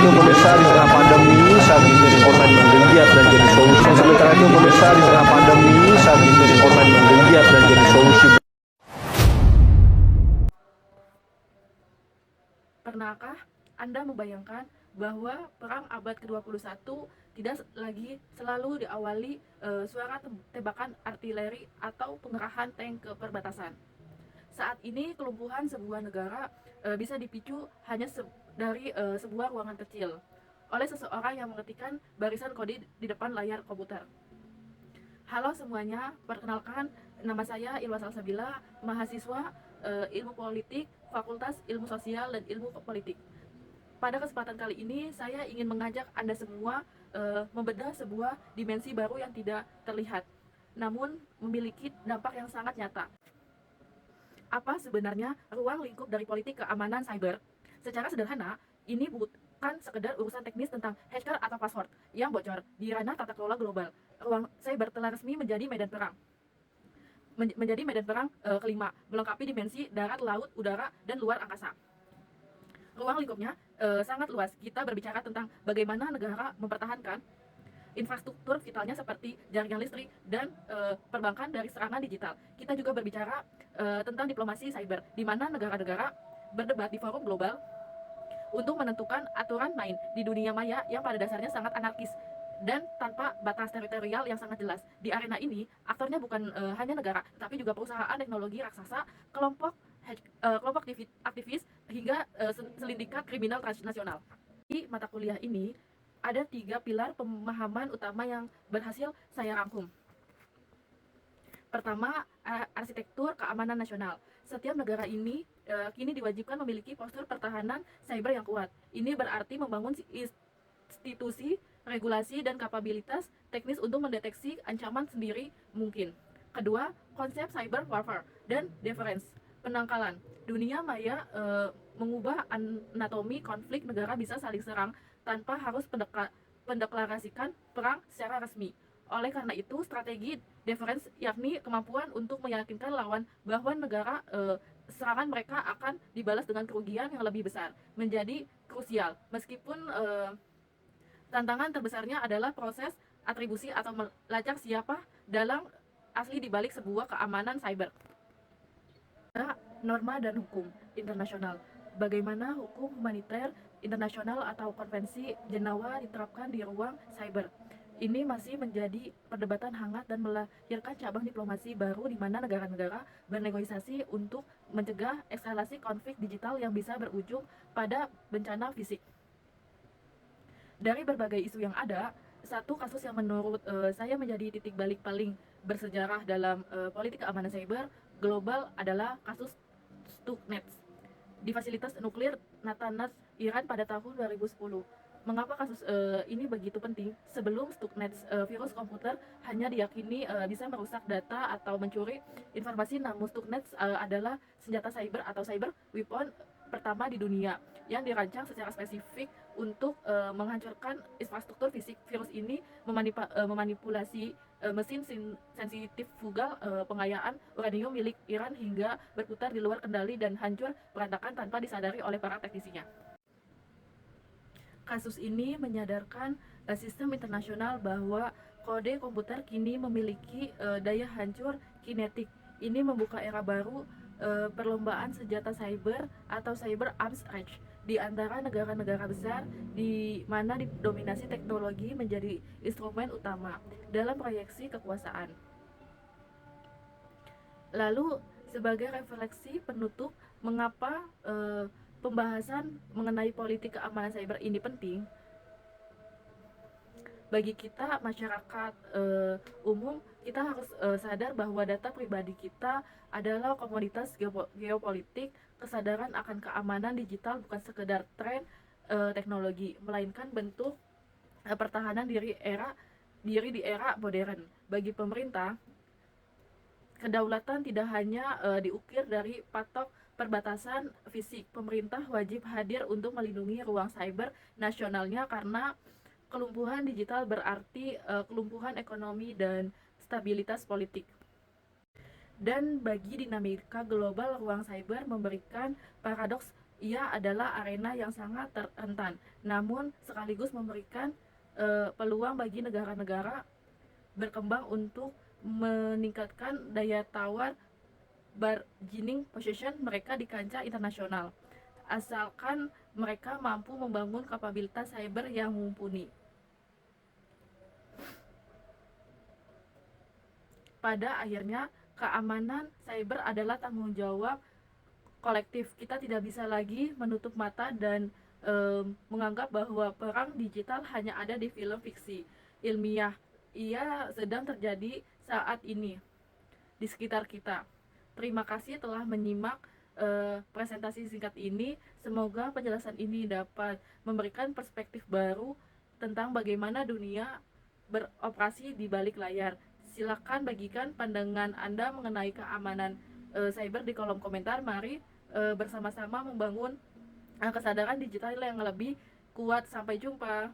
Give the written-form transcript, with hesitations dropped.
itu pemirsa di tengah pandemi saat ini online menggeliat dan jadi solusi. Sementara itu pemirsa di tengah pandemi saat ini online menggeliat dan jadi solusi. Pernahkah Anda membayangkan bahwa perang abad ke-21 tidak lagi selalu diawali suara tembakan artileri atau pengerahan tank ke perbatasan? Saat ini kelumpuhan sebuah negara bisa dipicu hanya dari sebuah ruangan kecil oleh seseorang yang mengetikkan barisan kode di depan layar komputer. Halo semuanya, perkenalkan nama saya Ilwa Salsabila, mahasiswa Ilmu Politik, Fakultas Ilmu Sosial dan Ilmu Politik. Pada kesempatan kali ini, saya ingin mengajak Anda semua membedah sebuah dimensi baru yang tidak terlihat, namun memiliki dampak yang sangat nyata. Apa sebenarnya ruang lingkup dari politik keamanan cyber? Secara sederhana, ini bukan sekedar urusan teknis tentang hacker atau password yang bocor di ranah tata kelola global. Ruang cyber telah resmi menjadi medan perang. Kelima, melengkapi dimensi darat, laut, udara, dan luar angkasa. Ruang lingkupnya sangat luas. Kita berbicara tentang bagaimana negara mempertahankan infrastruktur vitalnya seperti jaringan listrik dan perbankan dari serangan digital. Kita juga berbicara tentang diplomasi cyber, di mana negara-negara berdebat di forum global untuk menentukan aturan main di dunia maya yang pada dasarnya sangat anarkis dan tanpa batas teritorial yang sangat jelas. Di arena ini, aktornya bukan hanya negara, tapi juga perusahaan teknologi raksasa, kelompok aktivis, hingga selindikat kriminal transnasional. Di mata kuliah ini, ada 3 pilar pemahaman utama yang berhasil saya rangkum. Pertama, arsitektur keamanan nasional. Setiap negara ini kini diwajibkan memiliki postur pertahanan cyber yang kuat. Ini berarti membangun institusi, regulasi, dan kapabilitas teknis untuk mendeteksi ancaman sendiri mungkin. Kedua, konsep cyber warfare dan deterrence, penangkalan. Dunia maya mengubah anatomi konflik negara bisa saling serang tanpa harus mendeklarasikan perang secara resmi. Oleh karena itu, strategi deterrence yakni kemampuan untuk meyakinkan lawan bahwa negara serangan mereka akan dibalas dengan kerugian yang lebih besar menjadi krusial. Meskipun tantangan terbesarnya adalah proses atribusi atau melacak siapa dalam asli dibalik sebuah keamanan cyber. Norma dan hukum internasional. Bagaimana hukum humaniter internasional atau konvensi Jenewa diterapkan di ruang cyber? Ini masih menjadi perdebatan hangat dan melahirkan cabang diplomasi baru di mana negara-negara bernegosiasi untuk mencegah eskalasi konflik digital yang bisa berujung pada bencana fisik. Dari berbagai isu yang ada, satu kasus yang menurut saya menjadi titik balik paling bersejarah dalam politik keamanan cyber global adalah kasus Stuxnet di fasilitas nuklir Natanz, Iran pada tahun 2010. Mengapa kasus ini begitu penting? Sebelum Stuxnet, virus komputer hanya diyakini bisa merusak data atau mencuri informasi, namun Stuxnet adalah senjata cyber atau cyber weapon pertama di dunia yang dirancang secara spesifik untuk menghancurkan infrastruktur fisik. Virus ini memanipulasi mesin sentrifugal pengayaan uranium milik Iran hingga berputar di luar kendali dan hancur berantakan tanpa disadari oleh para teknisinya. Kasus ini menyadarkan sistem internasional bahwa kode komputer kini memiliki daya hancur kinetik. Ini membuka era baru perlombaan senjata cyber atau cyber arms race di antara negara-negara besar, di mana dominasi teknologi menjadi instrumen utama dalam proyeksi kekuasaan. Lalu, sebagai refleksi penutup, mengapa pembahasan mengenai politik keamanan cyber ini penting? Bagi kita masyarakat umum, kita harus sadar bahwa data pribadi kita adalah komoditas geopolitik. Kesadaran akan keamanan digital bukan sekedar tren teknologi, melainkan bentuk pertahanan diri di era modern. Bagi pemerintah, kedaulatan tidak hanya diukir dari patok perbatasan fisik. Pemerintah wajib hadir untuk melindungi ruang cyber nasionalnya, karena kelumpuhan digital berarti kelumpuhan ekonomi dan stabilitas politik. Dan bagi dinamika global, ruang cyber memberikan paradoks ia adalah arena yang sangat rentan, namun sekaligus memberikan peluang bagi negara-negara berkembang untuk meningkatkan daya tawar bargaining position mereka di kancah internasional, asalkan mereka mampu membangun kapabilitas cyber yang mumpuni. Pada akhirnya, keamanan cyber adalah tanggung jawab kolektif. Kita tidak bisa lagi menutup mata dan menganggap bahwa perang digital hanya ada di film fiksi ilmiah. Ia sedang terjadi saat ini di sekitar kita. Terima kasih telah menyimak presentasi singkat ini. Semoga penjelasan ini dapat memberikan perspektif baru tentang bagaimana dunia beroperasi di balik layar. Silakan bagikan pandangan Anda mengenai keamanan cyber di kolom komentar. Mari bersama-sama membangun kesadaran digital yang lebih kuat. Sampai jumpa.